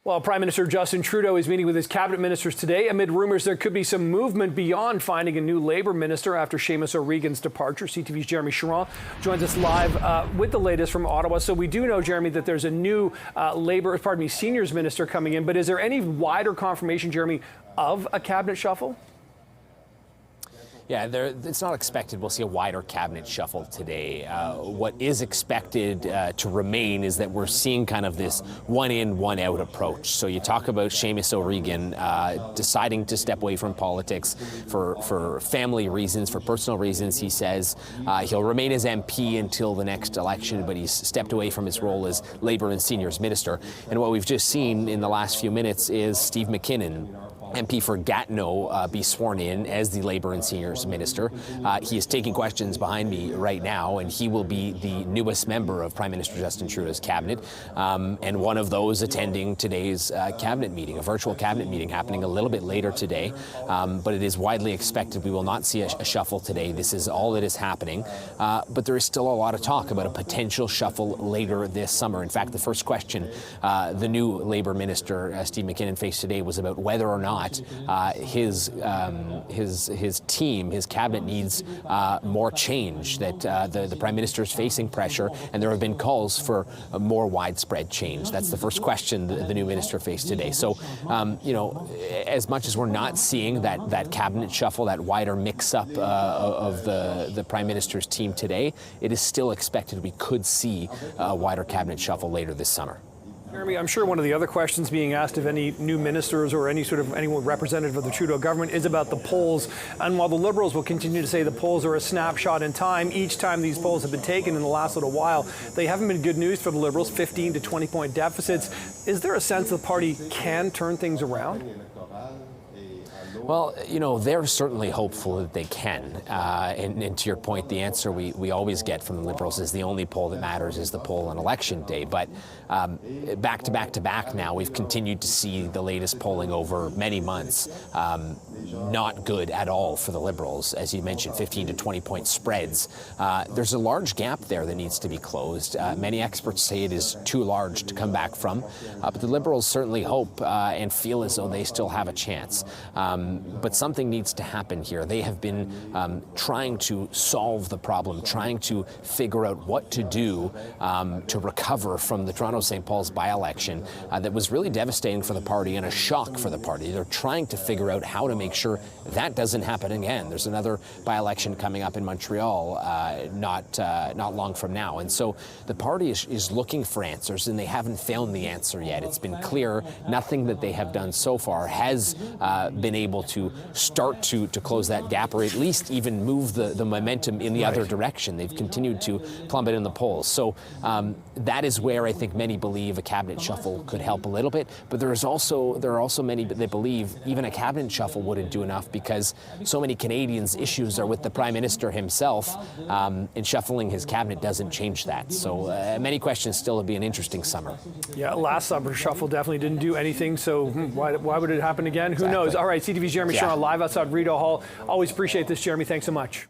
Well, Prime Minister Justin Trudeau is meeting with his cabinet ministers today amid rumors there could be some movement beyond finding a new Labour minister after Seamus O'Regan's departure. CTV's Jeremy Charron joins us live with the latest from Ottawa. So we do know, Jeremy, that there's a new seniors minister coming in. But is there any wider confirmation, Jeremy, of a cabinet shuffle? Yeah, it's not expected we'll see a wider cabinet shuffle today. What is expected to remain is that we're seeing kind of this one-in, one-out approach. So you talk about Seamus O'Regan deciding to step away from politics for family reasons, for personal reasons. He says he'll remain as MP until the next election, but he's stepped away from his role as Labour and Seniors Minister. And what we've just seen in the last few minutes is Steve Mackinnon, MP for Gatineau, be sworn in as the Labour and Seniors Minister. He is taking questions behind me right now, and he will be the newest member of Prime Minister Justin Trudeau's cabinet, and one of those attending today's cabinet meeting, a virtual cabinet meeting happening a little bit later today. But it is widely expected we will not see a shuffle today. This is all that is happening. But there is still a lot of talk about a potential shuffle later this summer. In fact, the first question the new Labour Minister, Steve Mackinnon, faced today was about whether or not his team, his cabinet needs more change, that the Prime Minister is facing pressure, and there have been calls for a more widespread change. That's the first question the new minister faced today. So, you know, as much as we're not seeing that cabinet shuffle, that wider mix-up of the Prime Minister's team today, it is still expected we could see a wider cabinet shuffle later this summer. Jeremy, I'm sure one of the other questions being asked of any new ministers or anyone representative of the Trudeau government is about the polls. And while the Liberals will continue to say the polls are a snapshot in time, each time these polls have been taken in the last little while, they haven't been good news for the Liberals, 15 to 20-point deficits. Is there a sense the party can turn things around? Well, you know, they're certainly hopeful that they can. And to your point, the answer we always get from the Liberals is the only poll that matters is the poll on election day. But back to back now, we've continued to see the latest polling over many months not good at all for the Liberals. As you mentioned, 15 to 20-point spreads. There's a large gap there that needs to be closed. Many experts say it is too large to come back from. But the Liberals certainly hope and feel as though they still have a chance. But something needs to happen here. They have been trying to solve the problem, trying to figure out what to do to recover from the Toronto St. Paul's by-election that was really devastating for the party and a shock for the party. They're trying to figure out how to make sure that doesn't happen again. There's another by-election coming up in Montreal not long from now. And so the party is looking for answers, and they haven't found the answer yet. It's been clear nothing that they have done so far has been able to start to close that gap, or at least even move the momentum in the other direction. They've continued to plummet in the polls. So that is where I think many believe a cabinet shuffle could help a little bit. But there are also many that believe even a cabinet shuffle wouldn't do enough, because so many Canadians' issues are with the Prime Minister himself, and shuffling his cabinet doesn't change that. So many questions still. It'll be an interesting summer. Yeah, last summer shuffle definitely didn't do anything. So why would it happen again? Who Exactly. knows? All right, CTV's Jeremy Charron live outside Rideau Hall. Always appreciate this, Jeremy. Thanks so much.